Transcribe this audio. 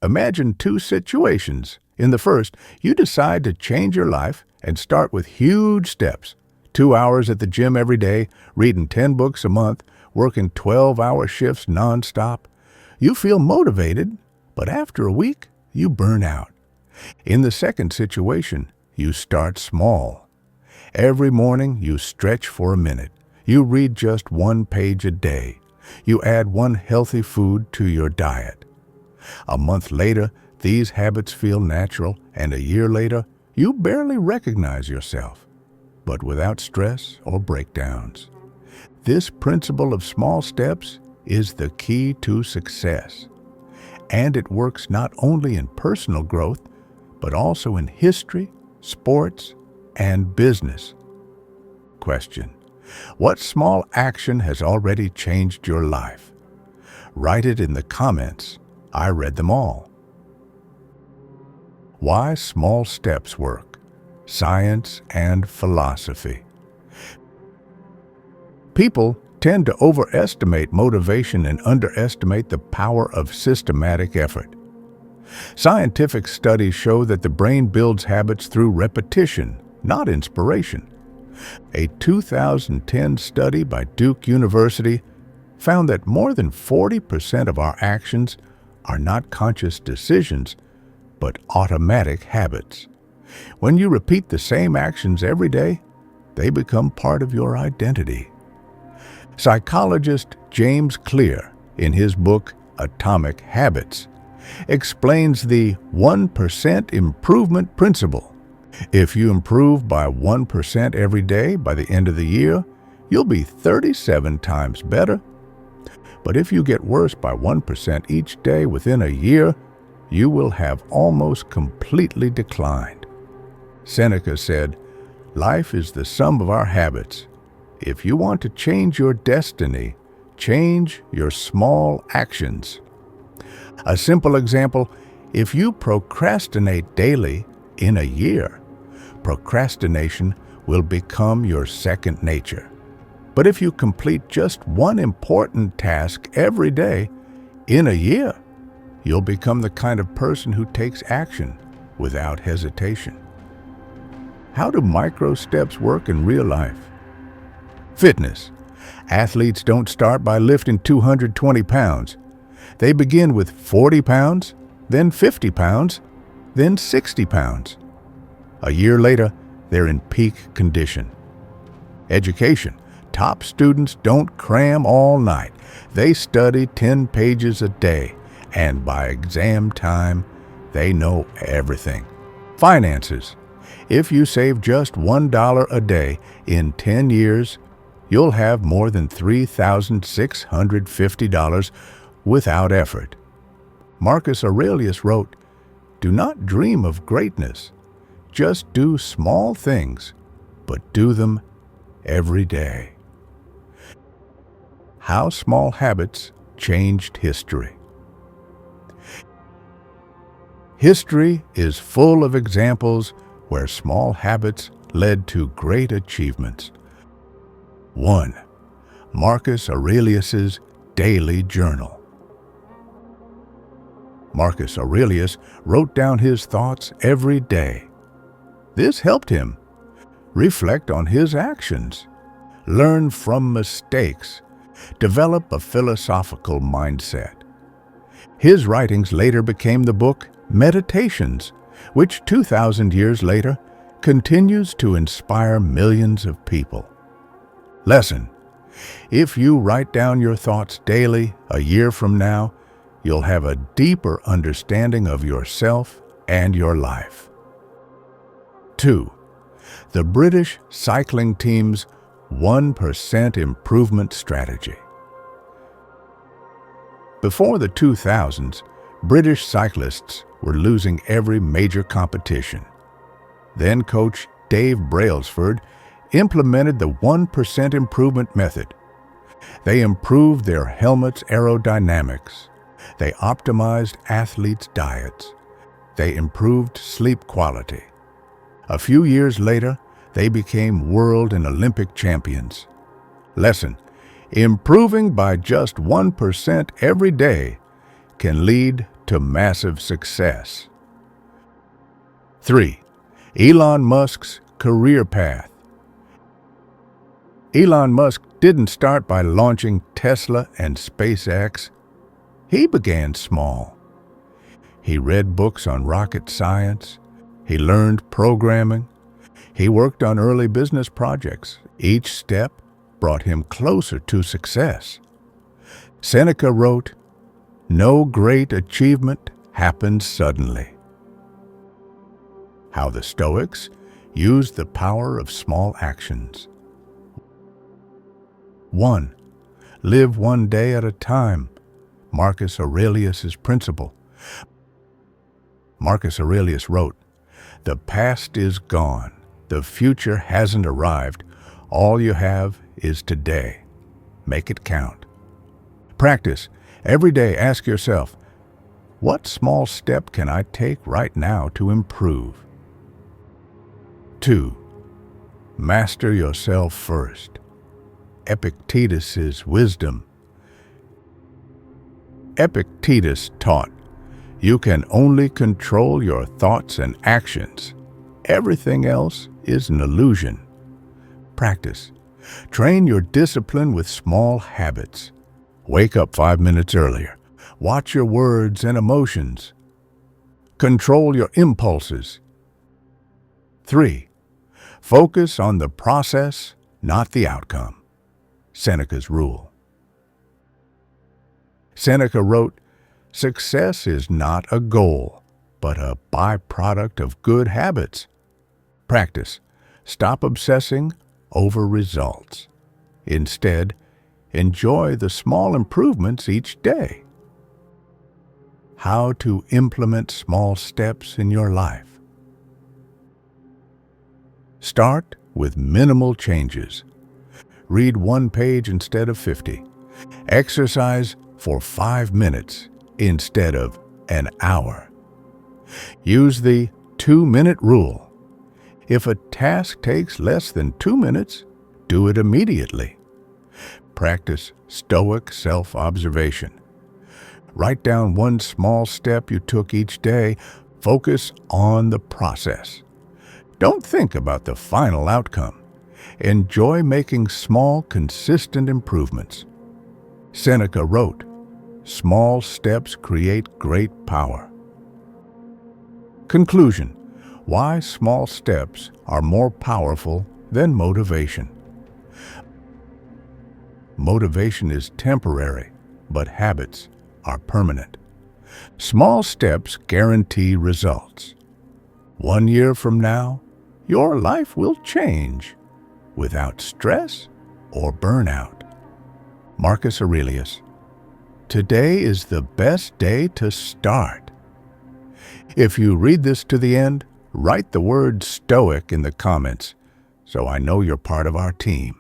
Imagine two situations. In the first, you decide to change your life and start with huge steps. 2 hours at the gym every day, reading 10 books a month, working 12-hour shifts nonstop. You feel motivated, but after a week, you burn out. In the second situation, you start small. Every morning, you stretch for a minute. You read just 1 page a day. You add one healthy food to your diet. A month later, these habits feel natural, and a year later, you barely recognize yourself, but without stress or breakdowns. This principle of small steps is the key to success, and it works not only in personal growth, but also in history, sports, and business. Question: what small action has already changed your life? Write it in the comments. I read them all. Why small steps work. Science and philosophy. People tend to overestimate motivation and underestimate the power of systematic effort. Scientific studies show that the brain builds habits through repetition, not inspiration. A 2010 study by Duke University found that more than 40% of our actions are not conscious decisions, but automatic habits. When you repeat the same actions every day, they become part of your identity. Psychologist James Clear, in his book Atomic Habits, explains the 1% improvement principle. If you improve by 1% every day by the end of the year, you'll be 37 times better. But if you get worse by 1% each day within a year, you will have almost completely declined. Seneca said, "Life is the sum of our habits. If you want to change your destiny, change your small actions." A simple example: if you procrastinate daily, in a year, procrastination will become your second nature. But if you complete just one important task every day, in a year, you'll become the kind of person who takes action without hesitation. How do micro steps work in real life? Fitness. Athletes don't start by lifting 220 pounds. They begin with 40 pounds, then 50 pounds, then 60 pounds. A year later, they're in peak condition. Education. Top students don't cram all night. They study 10 pages a day, and by exam time, they know everything. Finances. If you save just $1 a day in 10 years, you'll have more than $3,650 without effort. Marcus Aurelius wrote, "Do not dream of greatness. Just do small things, but do them every day." How small habits changed history. History is full of examples where small habits led to great achievements. 1. Marcus Aurelius's daily journal. Marcus Aurelius wrote down his thoughts every day. This helped him reflect on his actions, learn from mistakes, develop a philosophical mindset. His writings later became the book Meditations, which 2,000 years later continues to inspire millions of people. Lesson: if you write down your thoughts daily, a year from now, you'll have a deeper understanding of yourself and your life. 2. The British cycling team's 1% improvement strategy. Before the 2000s, British cyclists were losing every major competition. Then coach Dave Brailsford implemented the 1% improvement method. They improved their helmets' aerodynamics. They optimized athletes' diets. They improved sleep quality. A few years later, they became world and Olympic champions. Lesson: improving by just 1% every day can lead to massive success. 3. Elon Musk's career path. Elon Musk didn't start by launching Tesla and SpaceX. He began small. He read books on rocket science. He learned programming. He worked on early business projects. Each step brought him closer to success. Seneca wrote, "No great achievement happens suddenly." How the Stoics used the power of small actions. 1. Live one day at a time. Marcus Aurelius's principle. Marcus Aurelius wrote, "The past is gone. The future hasn't arrived. All you have is today. Make it count." Practice. Every day ask yourself, what small step can I take right now to improve? 2. Master yourself first. Epictetus's wisdom. Epictetus taught, "You can only control your thoughts and actions. Everything else is an illusion." Practice. Train your discipline with small habits. Wake up 5 minutes earlier. Watch your words and emotions. Control your impulses. 3. Focus on the process, not the outcome. Seneca's rule. Seneca wrote, "Success is not a goal, but a byproduct of good habits." Practice. Stop obsessing over results. Instead, enjoy the small improvements each day. How to implement small steps in your life. Start with minimal changes. Read 1 page instead of 50. Exercise for 5 minutes instead of an hour. Use the 2-minute rule. If a task takes less than 2 minutes, do it immediately. Practice Stoic self-observation. Write down one small step you took each day. Focus on the process. Don't think about the final outcome. Enjoy making small, consistent improvements. Seneca wrote, "Small steps create great power." Conclusion. Why small steps are more powerful than motivation. Motivation is temporary, but habits are permanent. Small steps guarantee results. 1 year from now, your life will change without stress or burnout. Marcus Aurelius. Today is the best day to start. If you read this to the end, write the word Stoic in the comments so I know you're part of our team.